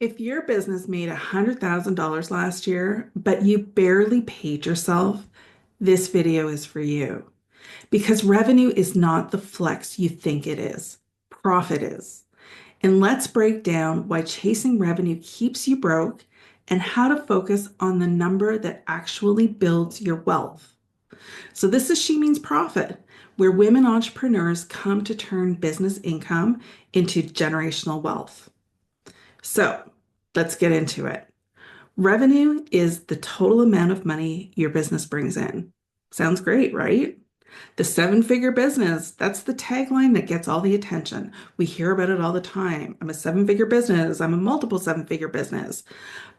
If your business made $100,000 last year, but you barely paid yourself, this video is for you. Because revenue is not the flex you think it is, profit is. And let's break down why chasing revenue keeps you broke and how to focus on the number that actually builds your wealth. So, this is She Means Profit, where women entrepreneurs come to turn business income into generational wealth. So, let's get into it. Revenue is the total amount of money your business brings in. Sounds great, right? The seven-figure business, that's the tagline that gets all the attention. We hear about it all the time. I'm a seven-figure business. I'm a multiple seven-figure business.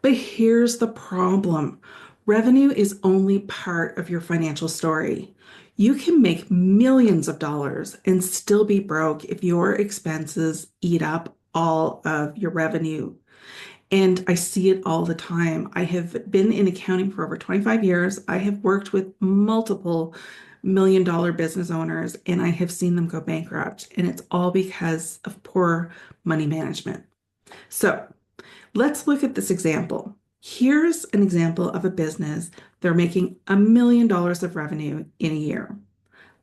But here's the problem. Revenue is only part of your financial story. You can make millions of dollars and still be broke if your expenses eat up all of your revenue. And I see it all the time. I have been in accounting for over 25 years. I have worked with multiple million-dollar business owners, and I have seen them go bankrupt. And it's all because of poor money management. So let's look at this example. Here's an example of a business. They're making $1 million of revenue in a year.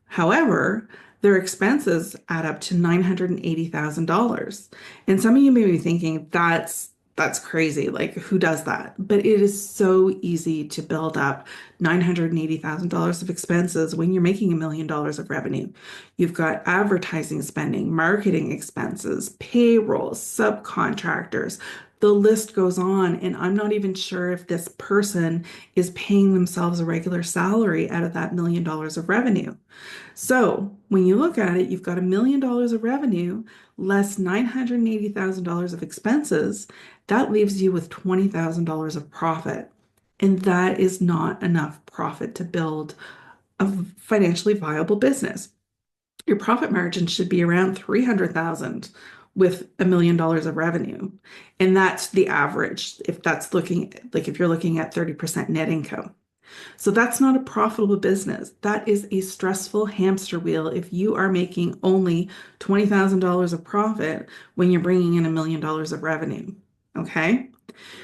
However, their expenses add up to $980,000. And some of you may be thinking that's crazy. Like, who does that? But it is so easy to build up $980,000 of expenses when you're making $1 million of revenue. You've got advertising spending, marketing expenses, payroll, subcontractors. The list goes on, and I'm not even sure if this person is paying themselves a regular salary out of that $1 million of revenue. So when you look at it, you've got $1 million of revenue less $980,000 of expenses. That leaves you with $20,000 of profit. And that is not enough profit to build a financially viable business. Your profit margin should be around 300,000 with $1 million of revenue. And that's the average if that's looking like if you're looking at 30% net income. So that's not a profitable business. That is a stressful hamster wheel if you are making only $20,000 of profit when you're bringing in $1 million of revenue. Okay?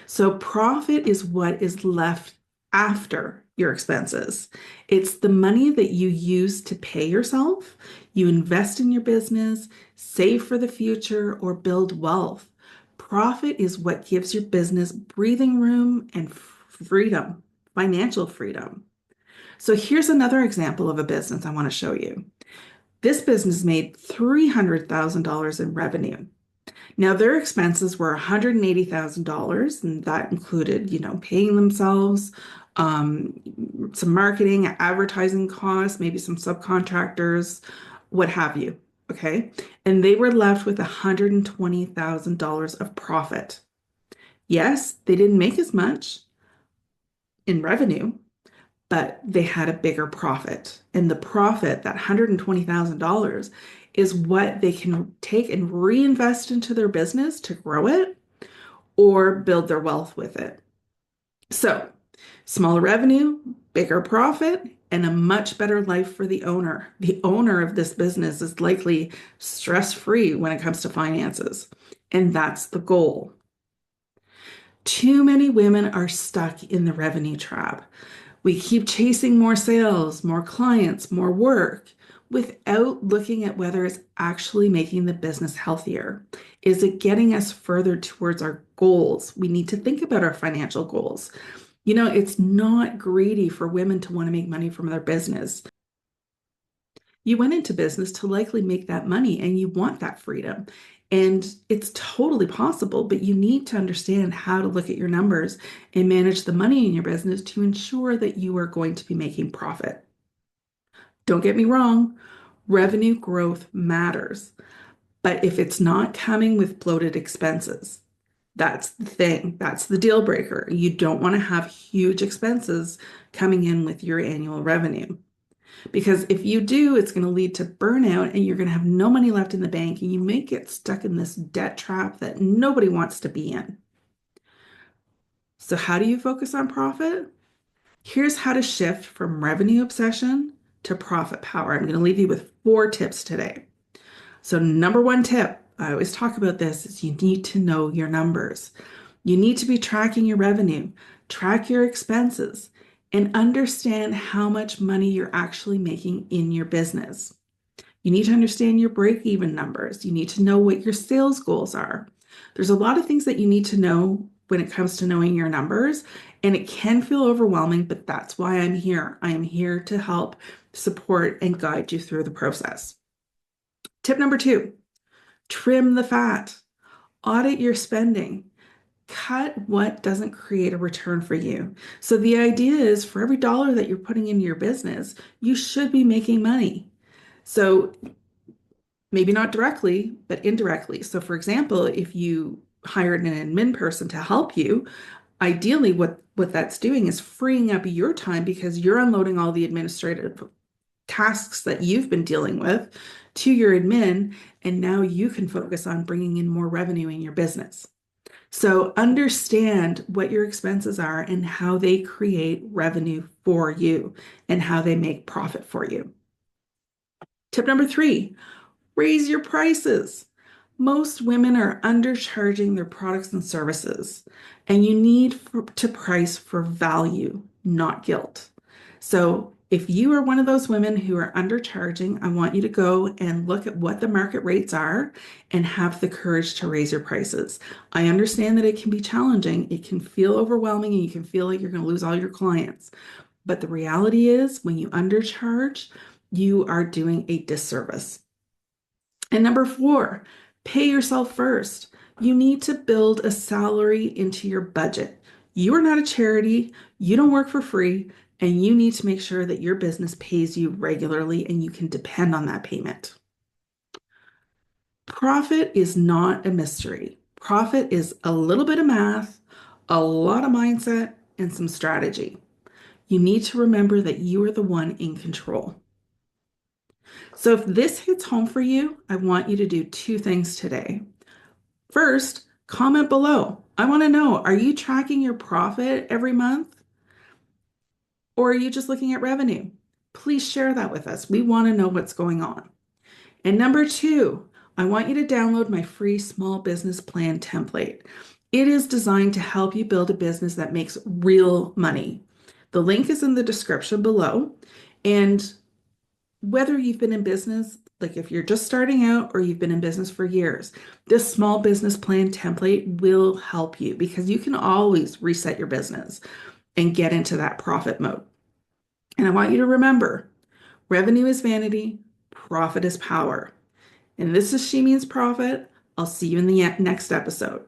So profit is what is left after your expenses. It's the money that you use to pay yourself, you invest in your business, save for the future, or build wealth. Profit is what gives your business breathing room and freedom, financial freedom. So here's another example of a business I want to show you. This business made $300,000 in revenue. Now their expenses were $180,000, and that included, paying themselves, some marketing, advertising costs, maybe some subcontractors, what have you. Okay. And they were left with $120,000 of profit. Yes, they didn't make as much in revenue, but they had a bigger profit. And the profit, that $120,000, is what they can take and reinvest into their business to grow it or build their wealth with it. So, smaller revenue, bigger profit, and a much better life for the owner. The owner of this business is likely stress-free when it comes to finances. And that's the goal. Too many women are stuck in the revenue trap. We keep chasing more sales, more clients, more work without looking at whether it's actually making the business healthier. Is it getting us further towards our goals? We need to think about our financial goals. It's not greedy for women to want to make money from their business. You went into business to likely make that money and you want that freedom. And it's totally possible, but you need to understand how to look at your numbers and manage the money in your business to ensure that you are going to be making profit. Don't get me wrong, revenue growth matters, but if it's not coming with bloated expenses, that's the thing. That's the deal breaker. You don't want to have huge expenses coming in with your annual revenue. Because if you do, it's going to lead to burnout and you're going to have no money left in the bank and you may get stuck in this debt trap that nobody wants to be in. So, how do you focus on profit? Here's how to shift from revenue obsession to profit power. I'm going to leave you with 4 tips today. So, number 1 tip, I always talk about this, is you need to know your numbers. You need to be tracking your revenue, track your expenses, and understand how much money you're actually making in your business. You need to understand your break-even numbers. You need to know what your sales goals are. There's a lot of things that you need to know when it comes to knowing your numbers, and it can feel overwhelming, but that's why I'm here. I am here to help support and guide you through the process. Tip number 2, trim the fat. Audit your spending. Cut what doesn't create a return for you. So the idea is for every dollar that you're putting into your business, you should be making money. So maybe not directly, but indirectly. So for example, if you hired an admin person to help you, ideally what that's doing is freeing up your time because you're unloading all the administrative tasks that you've been dealing with to your admin, and now you can focus on bringing in more revenue in your business. So understand what your expenses are and how they create revenue for you and how they make profit for you. Tip number 3, raise your prices. Most women are undercharging their products and services, and you need to price for value, not guilt. So if you are one of those women who are undercharging, I want you to go and look at what the market rates are and have the courage to raise your prices. I understand that it can be challenging. It can feel overwhelming and you can feel like you're going to lose all your clients. But the reality is when you undercharge, you are doing a disservice. And number 4, pay yourself first. You need to build a salary into your budget. You are not a charity, you don't work for free, and you need to make sure that your business pays you regularly and you can depend on that payment. Profit is not a mystery. Profit is a little bit of math, a lot of mindset, and some strategy. You need to remember that you are the one in control. So if this hits home for you, I want you to do 2 things today. First, comment below. I want to know, are you tracking your profit every month? Or are you just looking at revenue? Please share that with us. We want to know what's going on. And number 2, I want you to download my free small business plan template. It is designed to help you build a business that makes real money. The link is in the description below. And whether you've been in business, like if you're just starting out or you've been in business for years, this small business plan template will help you because you can always reset your business and get into that profit mode. And I want you to remember, revenue is vanity, profit is power. And this is She Means Profit. I'll see you in the next episode.